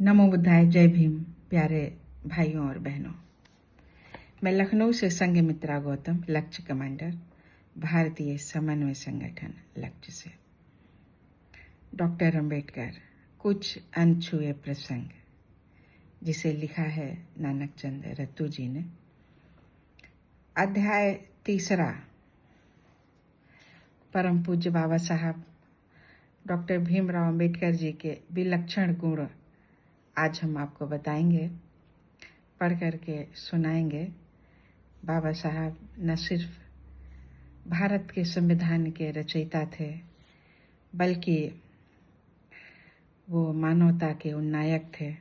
नमो बुद्धाय। जय भीम। प्यारे भाइयों और बहनों, मैं लखनऊ से संघमित्रा गौतम, लक्ष्य कमांडर, भारतीय समन्वय संगठन लक्ष्य से। डॉक्टर अंबेडकर, कुछ अनछुए प्रसंग, जिसे लिखा है नानक चंद रत्तू जी ने। अध्याय 3। परम पूज्य बाबा साहब डॉक्टर भीमराव अंबेडकर जी के विलक्षण गुण आज हम आपको बताएंगे, पढ़ करके सुनाएंगे। बाबा साहब न सिर्फ भारत के संविधान के रचयिता थे, बल्कि वो मानवता के उन्नायक थे,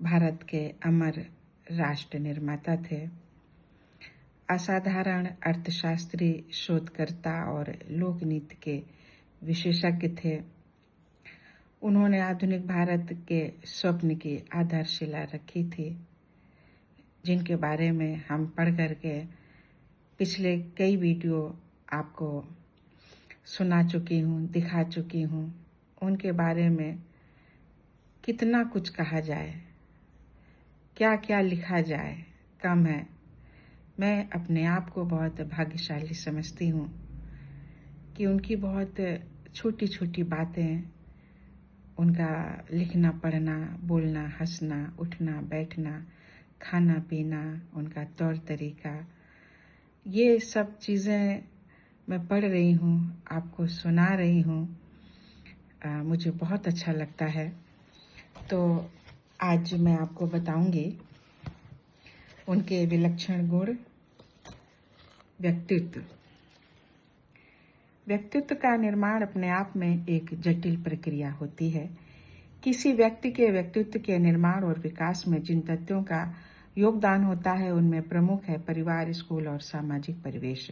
भारत के अमर राष्ट्र निर्माता थे, असाधारण अर्थशास्त्री, शोधकर्ता और लोकनीति के विशेषज्ञ थे। उन्होंने आधुनिक भारत के स्वप्न की आधारशिला रखी थी, जिनके बारे में हम पढ़ करके पिछले कई वीडियो आपको सुना चुकी हूँ, दिखा चुकी हूँ। उनके बारे में कितना कुछ कहा जाए, क्या क्या लिखा जाए, कम है। मैं अपने आप को बहुत भाग्यशाली समझती हूँ कि उनकी बहुत छोटी छोटी बातें, उनका लिखना, पढ़ना, बोलना, हंसना, उठना, बैठना, खाना पीना, उनका तौर तरीका, ये सब चीज़ें मैं पढ़ रही हूँ, आपको सुना रही हूँ। मुझे बहुत अच्छा लगता है। तो आज मैं आपको बताऊंगी उनके विलक्षण गुण। व्यक्तित्व का निर्माण अपने आप में एक जटिल प्रक्रिया होती है। किसी व्यक्ति के व्यक्तित्व के निर्माण और विकास में जिन तथ्यों का योगदान होता है, उनमें प्रमुख है परिवार, स्कूल और सामाजिक परिवेश।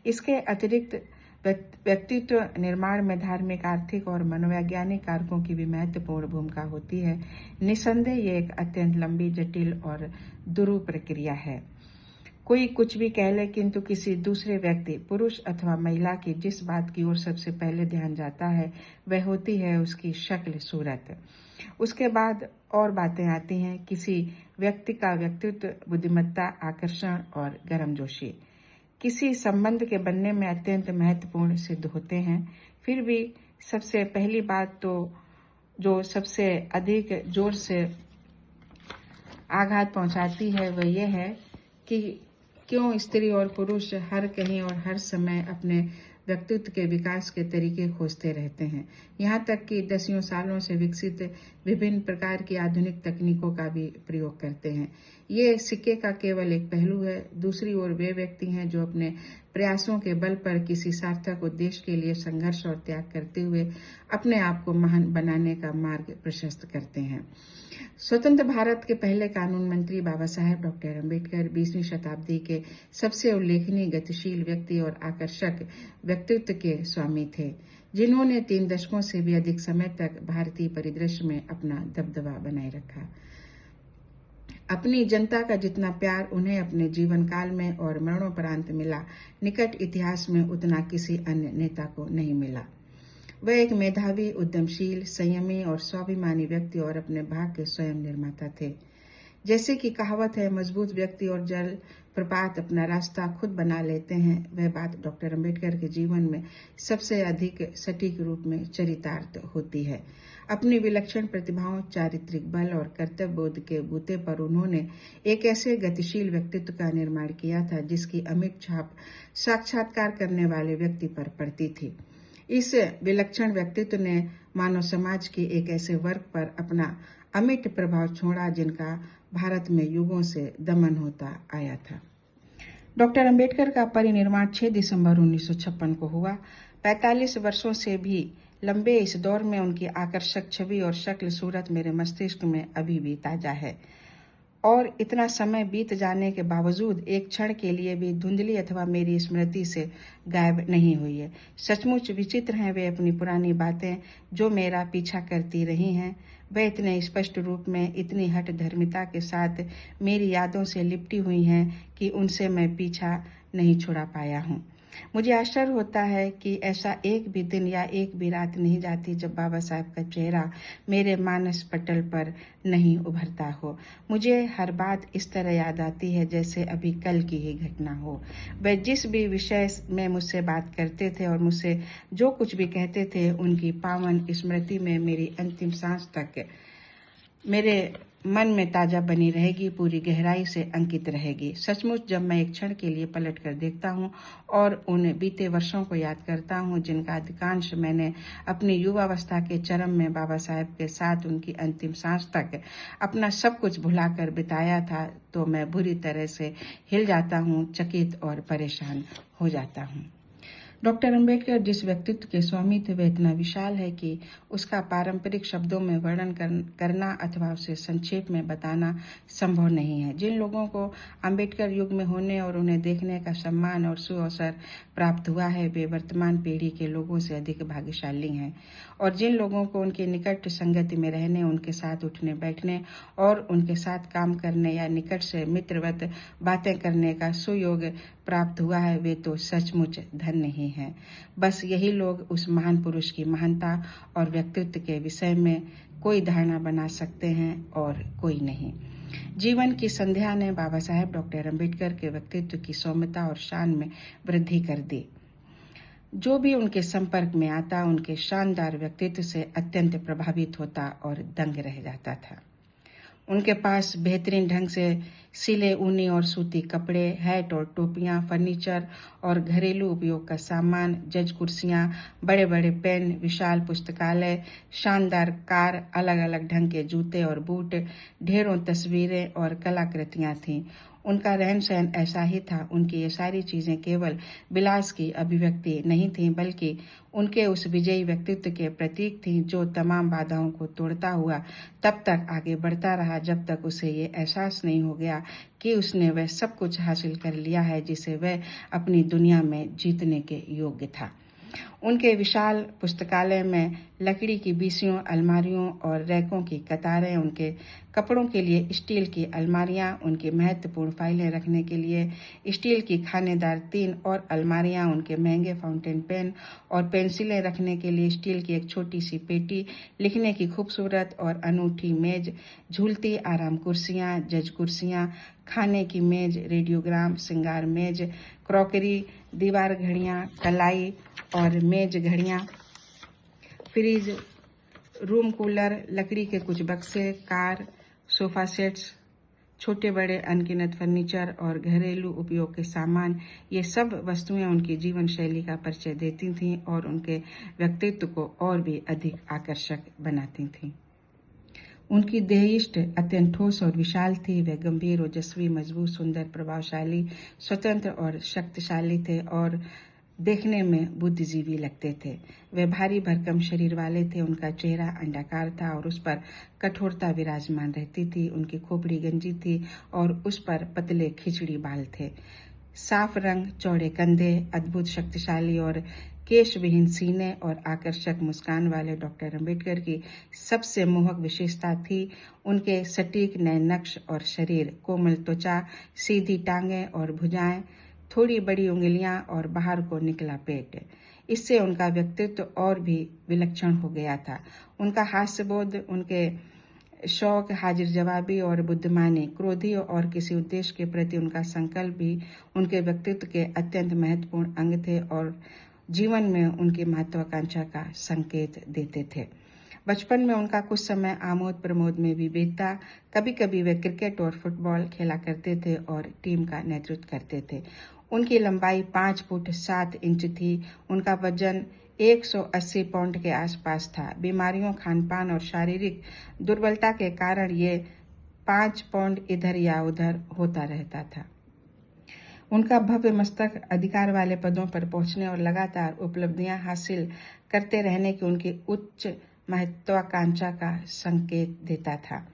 इसके अतिरिक्त व्यक्तित्व निर्माण में धार्मिक, आर्थिक और मनोवैज्ञानिक कारकों की भी महत्वपूर्ण भूमिका होती है। निसंदेह ये एक अत्यंत लंबी, जटिल और दुरूह प्रक्रिया है। कोई कुछ भी कह ले, किंतु किसी दूसरे व्यक्ति, पुरुष अथवा महिला की जिस बात की ओर सबसे पहले ध्यान जाता है, वह होती है उसकी शक्ल, सूरत। उसके बाद और बातें आती हैं, किसी व्यक्ति का व्यक्तित्व, बुद्धिमत्ता, आकर्षण और गर्मजोशी किसी संबंध के बनने में अत्यंत महत्वपूर्ण सिद्ध होते हैं। फिर भी सबसे पहली बात तो जो सबसे अधिक जोर से आघात पहुंचाती है, वह यह है कि क्यों स्त्री और पुरुष हर कहीं और हर समय अपने व्यक्तित्व के विकास के तरीके खोजते रहते हैं, यहाँ तक कि दसियों सालों से विकसित विभिन्न प्रकार की आधुनिक तकनीकों का भी प्रयोग करते हैं। ये सिक्के का केवल एक पहलू है। दूसरी ओर वे व्यक्ति हैं जो अपने प्रयासों के बल पर किसी सार्थक उद्देश्य के लिए संघर्ष और त्याग करते हुए अपने आप को महान बनाने का मार्ग प्रशस्त करते हैं। स्वतंत्र भारत के पहले कानून मंत्री बाबा साहेब डॉक्टर अंबेडकर 20वीं शताब्दी के सबसे उल्लेखनीय, गतिशील व्यक्ति और आकर्षक व्यक्तित्व के स्वामी थे, जिन्होंने 3 दशकों से भी अधिक समय तक भारतीय परिदृश्य में अपना दबदबा बनाए रखा। अपनी जनता का जितना प्यार उन्हें अपने जीवन काल में और मरणोपरांत मिला, निकट इतिहास में उतना किसी अन्य नेता को नहीं मिला। वह एक मेधावी, उद्यमशील, संयमी और स्वाभिमानी व्यक्ति और अपने भाग्य के स्वयं निर्माता थे। जैसे कि कहावत है, मजबूत व्यक्ति और जल प्रपात अपना रास्ता खुद बना लेते हैं, वह बात डॉक्टर अंबेडकर के जीवन में सबसे अधिक सटीक रूप में चरितार्थ होती है। अपनी विलक्षण प्रतिभाओं, चारित्रिक बल और कर्तव्य बोध के बूते पर उन्होंने एक ऐसे गतिशील व्यक्तित्व का निर्माण किया था, जिसकी अमिट छाप साक्षात्कार करने वाले व्यक्ति पर पड़ती थी। इस विलक्षण व्यक्तित्व ने मानव समाज के एक ऐसे वर्ग पर अपना अमिट प्रभाव छोड़ा, जिनका भारत में युगों से दमन होता आया था। डॉक्टर अंबेडकर का परिनिर्वाण 6 दिसंबर 1956 को हुआ। 45 वर्षों से भी लंबे इस दौर में उनकी आकर्षक छवि और शक्ल, सूरत मेरे मस्तिष्क में अभी भी ताजा है, और इतना समय बीत जाने के बावजूद एक क्षण के लिए भी धुंधली अथवा मेरी स्मृति से गायब नहीं हुई है। सचमुच विचित्र हैं वे अपनी पुरानी बातें जो मेरा पीछा करती रही हैं। वे इतने स्पष्ट रूप में, इतनी हठ धर्मिता के साथ मेरी यादों से लिपटी हुई हैं कि उनसे मैं पीछा नहीं छुड़ा पाया हूँ। मुझे आश्चर्य होता है कि ऐसा एक भी दिन या एक भी रात नहीं जाती जब बाबा साहब का चेहरा मेरे मानस पटल पर नहीं उभरता हो। मुझे हर बात इस तरह याद आती है जैसे अभी कल की ही घटना हो। वे जिस भी विषय में मुझसे बात करते थे और मुझसे जो कुछ भी कहते थे, उनकी पावन स्मृति में मेरी अंतिम सांस तक मेरे मन में ताजा बनी रहेगी, पूरी गहराई से अंकित रहेगी। सचमुच जब मैं एक क्षण के लिए पलट कर देखता हूँ और उन बीते वर्षों को याद करता हूँ जिनका अधिकांश मैंने अपनी युवावस्था के चरम में बाबा साहब के साथ उनकी अंतिम सांस तक अपना सब कुछ भुलाकर बिताया था, तो मैं बुरी तरह से हिल जाता हूँ, चकित और परेशान हो जाता हूँ। डॉक्टर अंबेडकर जिस व्यक्तित्व के स्वामी थे वह इतना विशाल है कि उसका पारंपरिक शब्दों में वर्णन करना अथवा उसे संक्षेप में बताना संभव नहीं है। जिन लोगों को अंबेडकर युग में होने और उन्हें देखने का सम्मान और सुअवसर प्राप्त हुआ है, वे वर्तमान पीढ़ी के लोगों से अधिक भाग्यशाली हैं। और जिन लोगों को उनके निकट संगति में रहने, उनके साथ उठने बैठने और उनके साथ काम करने या निकट से मित्रवत बातें करने का सुयोग प्राप्त हुआ है, वे तो सचमुच धन्य ही हैं। बस यही लोग उस महान पुरुष की महानता और व्यक्तित्व के विषय में कोई धारणा बना सकते हैं और कोई नहीं। जीवन की संध्या ने बाबा साहेब डॉक्टर अंबेडकर के व्यक्तित्व की सौम्यता और शान में वृद्धि कर दी। जो भी उनके संपर्क में आता, उनके शानदार व्यक्तित्व से अत्यंत प्रभावित होता और दंग रह जाता था। उनके पास बेहतरीन ढंग से सिले ऊनी और सूती कपड़े, हैट और टोपियां, फर्नीचर और घरेलू उपयोग का सामान, जज कुर्सियां, बड़े बड़े पेन, विशाल पुस्तकालय, शानदार कार, अलग अलग ढंग के जूते और बूट, ढेरों तस्वीरें और कलाकृतियां थीं। उनका रहन सहन ऐसा ही था। उनकी ये सारी चीजें केवल विलास की अभिव्यक्ति नहीं थीं, बल्कि उनके उस विजयी व्यक्तित्व के प्रतीक थीं जो तमाम बाधाओं को तोड़ता हुआ तब तक आगे बढ़ता रहा जब तक उसे ये एहसास नहीं हो गया कि उसने वह सब कुछ हासिल कर लिया है जिसे वह अपनी दुनिया में जीतने के योग्य था। उनके विशाल पुस्तकालय में लकड़ी की बीसियों, अलमारियों और रैकों की कतारें, उनके कपड़ों के लिए स्टील की अलमारियां, उनकी महत्वपूर्ण फाइलें रखने के लिए स्टील की खानेदार 3 और अलमारियां, उनके महंगे फाउंटेन पेन और पेंसिलें रखने के लिए स्टील की एक छोटी सी पेटी, लिखने की खूबसूरत और अनूठी मेज, झूलती आराम कुर्सियां, जज कुर्सियां, खाने की मेज, रेडियोग्राम, श्रृंगार मेज, क्रॉकरी, दीवार घड़ियां, कलाई और मेज घड़ियां, फ्रिज, रूम कूलर, लकड़ी के कुछ बक्से, कार, सोफा सेट्स, छोटे बड़े अनगिनत फर्नीचर और घरेलू उपयोग के सामान, ये सब वस्तुएं उनकी जीवन शैली का परिचय देती थीं और उनके व्यक्तित्व को और भी अधिक आकर्षक बनाती थीं। उनकी देहिष्ट अत्यंत ठोस और विशाल थी। वे गंभीर, ओजस्वी, मजबूत, सुंदर, प्रभावशाली, स्वतंत्र और शक्तिशाली थे और देखने में बुद्धिजीवी लगते थे। वे भारी भरकम शरीर वाले थे। उनका चेहरा अंडाकार था और उस पर कठोरता विराजमान रहती थी। उनकी खोपड़ी गंजी थी और उस पर पतले खिचड़ी बाल थे। साफ रंग, चौड़े कंधे, अद्भुत शक्तिशाली और केश विहीन सीने और आकर्षक मुस्कान वाले डॉक्टर अंबेडकर की सबसे मोहक विशेषता थी उनके सटीक नए नक्श और शरीर, कोमल त्वचा, सीधी टांगें और भुजाएं, थोड़ी बड़ी उंगलियां और बाहर को निकला पेट। इससे उनका व्यक्तित्व और भी विलक्षण हो गया था। उनका हास्यबोध, उनके शौक, हाजिर जवाबी और बुद्धिमानी, क्रोधी और किसी उद्देश्य के प्रति उनका संकल्प भी उनके व्यक्तित्व के अत्यंत महत्वपूर्ण अंग थे और जीवन में उनकी महत्वाकांक्षा का संकेत देते थे। बचपन में उनका कुछ समय आमोद प्रमोद में भी बीतता। कभी कभी वे क्रिकेट और फुटबॉल खेला करते थे और टीम का नेतृत्व करते थे। उनकी लंबाई 5 फुट 7 इंच थी। उनका वजन 180 पाउंड के आसपास था। बीमारियों, खानपान और शारीरिक दुर्बलता के कारण ये 5 पाउंड इधर या उधर होता रहता था। उनका भव्य मस्तक अधिकार वाले पदों पर पहुंचने और लगातार उपलब्धियां हासिल करते रहने की उनकी उच्च महत्वाकांक्षा का संकेत देता था।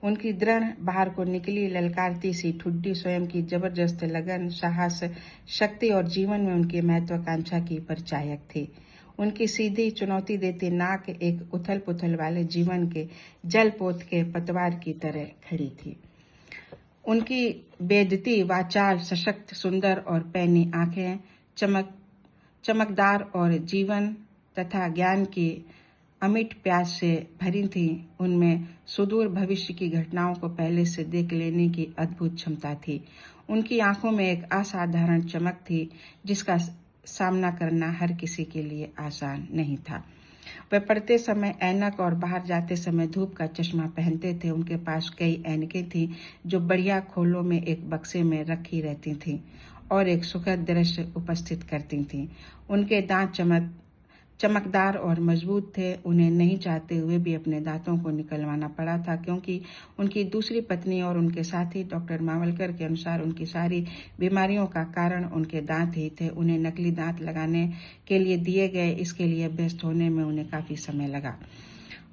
उनकी दृढ़, बाहर को निकली, ललकारती सी ठुड्डी स्वयं की जबरदस्त लगन, साहस, शक्ति और जीवन में उनकी महत्वाकांक्षा की परिचायक थी। उनकी सीधी, चुनौती देती नाक एक उथल पुथल वाले जीवन के जलपोत के पतवार की तरह खड़ी थी। उनकी बेदती वाचाल, सशक्त, सुंदर और पैनी आंखें, चमक चमकदार और जीवन तथा ज्ञान की अमिट प्यास से भरी थी। उनमें सुदूर भविष्य की घटनाओं को पहले से देख लेने की अद्भुत क्षमता थी। उनकी आंखों में एक असाधारण चमक थी जिसका सामना करना हर किसी के लिए आसान नहीं था। वे पढ़ते समय ऐनक और बाहर जाते समय धूप का चश्मा पहनते थे। उनके पास कई ऐनकें थीं जो बढ़िया खोलों में एक बक्से में रखी रहती थीं और एक सुखद दृश्य उपस्थित करती थीं। उनके दांत चमकदार और मजबूत थे। उन्हें नहीं चाहते हुए भी अपने दांतों को निकलवाना पड़ा था, क्योंकि उनकी दूसरी पत्नी और उनके साथी डॉक्टर मावलकर के अनुसार उनकी सारी बीमारियों का कारण उनके दांत ही थे। उन्हें नकली दांत लगाने के लिए दिए गए, इसके लिए अभ्यस्त होने में उन्हें काफी समय लगा।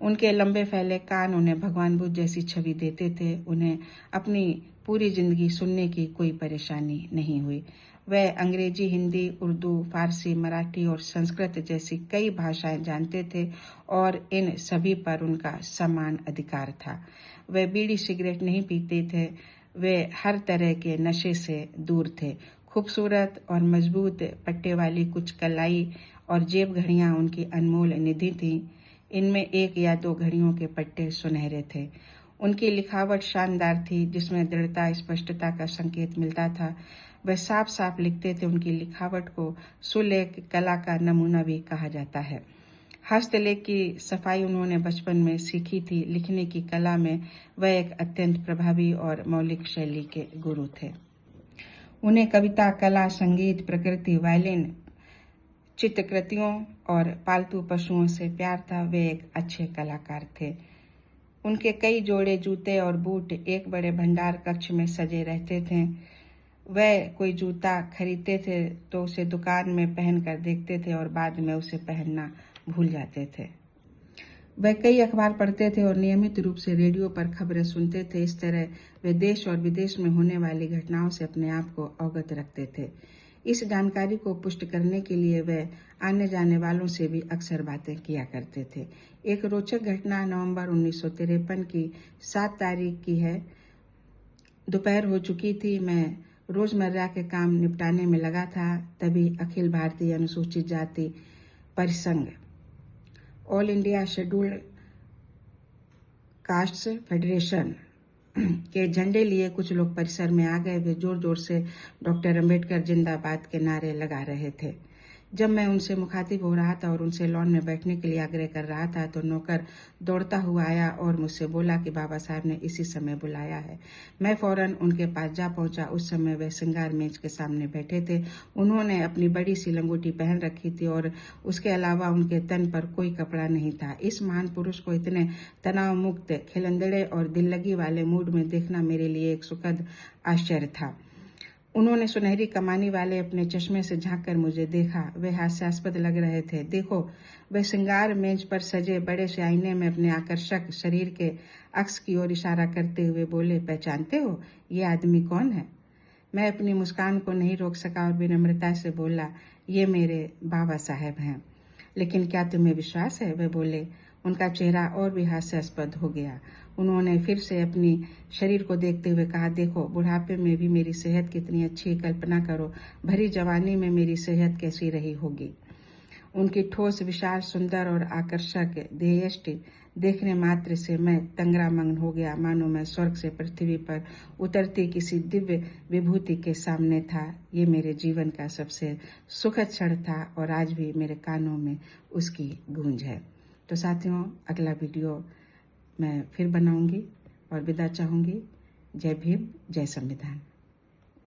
उनके लंबे फैले कान उन्हें भगवान बुद्ध जैसी छवि देते थे। उन्हें अपनी पूरी जिंदगी सुनने की कोई परेशानी नहीं हुई। वह अंग्रेजी, हिंदी, उर्दू, फारसी, मराठी और संस्कृत जैसी कई भाषाएं जानते थे और इन सभी पर उनका समान अधिकार था। वे बीड़ी सिगरेट नहीं पीते थे। वे हर तरह के नशे से दूर थे। खूबसूरत और मजबूत पट्टे वाली कुछ कलाई और जेब घड़ियां उनकी अनमोल निधि थीं। इनमें 1 या 2 घड़ियों के पट्टे सुनहरे थे। उनकी लिखावट शानदार थी, जिसमें दृढ़ता, स्पष्टता का संकेत मिलता था। वह साफ साफ लिखते थे। उनकी लिखावट को सुलेख कला का नमूना भी कहा जाता है। हस्तलेख की सफाई उन्होंने बचपन में सीखी थी। लिखने की कला में वह एक अत्यंत प्रभावी और मौलिक शैली के गुरु थे। उन्हें कविता, कला, संगीत, प्रकृति, वायलिन, चित्रकृतियों और पालतू पशुओं से प्यार था। वे एक अच्छे कलाकार थे। उनके कई जोड़े जूते और बूट एक बड़े भंडार कक्ष में सजे रहते थे। वह कोई जूता खरीदते थे तो उसे दुकान में पहन कर देखते थे और बाद में उसे पहनना भूल जाते थे। वह कई अखबार पढ़ते थे और नियमित रूप से रेडियो पर खबरें सुनते थे। इस तरह वे देश और विदेश में होने वाली घटनाओं से अपने आप को अवगत रखते थे। इस जानकारी को पुष्ट करने के लिए वे आने जाने वालों से भी अक्सर बातें किया करते थे। एक रोचक घटना नवंबर 1953 की 7 तारीख की है। दोपहर हो चुकी थी। मैं रोजमर्रा के काम निपटाने में लगा था। तभी अखिल भारतीय अनुसूचित जाति परिसंघ, all India scheduled castes federation के झंडे लिए कुछ लोग परिसर में आ गए। वे जोर जोर से डॉक्टर अंबेडकर जिंदाबाद के नारे लगा रहे थे। जब मैं उनसे मुखातिब हो रहा था और उनसे लॉन में बैठने के लिए आग्रह कर रहा था तो नौकर दौड़ता हुआ आया और मुझसे बोला कि बाबा साहब ने इसी समय बुलाया है। मैं फौरन उनके पास जा पहुंचा। उस समय वे श्रृंगार मेज के सामने बैठे थे। उन्होंने अपनी बड़ी सी लंगोटी पहन रखी थी और उसके अलावा उनके तन पर कोई कपड़ा नहीं था। इस महान पुरुष को इतने तनाव मुक्त, खिलंदड़े और दिल्लगी वाले मूड में देखना मेरे लिए एक सुखद आश्चर्य था। उन्होंने सुनहरी कमानी वाले अपने चश्मे से झांककर मुझे देखा। वे हास्यास्पद लग रहे थे। देखो, वे श्रृंगार मेज पर सजे बड़े से आईने में अपने आकर्षक शरीर के अक्स की ओर इशारा करते हुए बोले, पहचानते हो ये आदमी कौन है? मैं अपनी मुस्कान को नहीं रोक सका और विनम्रता से बोला, ये मेरे बाबा साहब हैं। लेकिन क्या तुम्हें विश्वास है? वे बोले। उनका चेहरा और भी हास्यास्पद हो गया। उन्होंने फिर से अपनी शरीर को देखते हुए कहा, देखो, बुढ़ापे में भी मेरी सेहत कितनी अच्छी, कल्पना करो भरी जवानी में मेरी सेहत कैसी रही होगी। उनकी ठोस, विशाल, सुंदर और आकर्षक देहयष्टि देखने मात्र से मैं तंगरामग्न हो गया, मानो मैं स्वर्ग से पृथ्वी पर उतरती किसी दिव्य विभूति के सामने था। ये मेरे जीवन का सबसे सुखद क्षण था और आज भी मेरे कानों में उसकी गूंज है। तो साथियों, अगला वीडियो मैं फिर बनाऊंगी और विदा चाहूंगी। जय भीम, जय संविधान।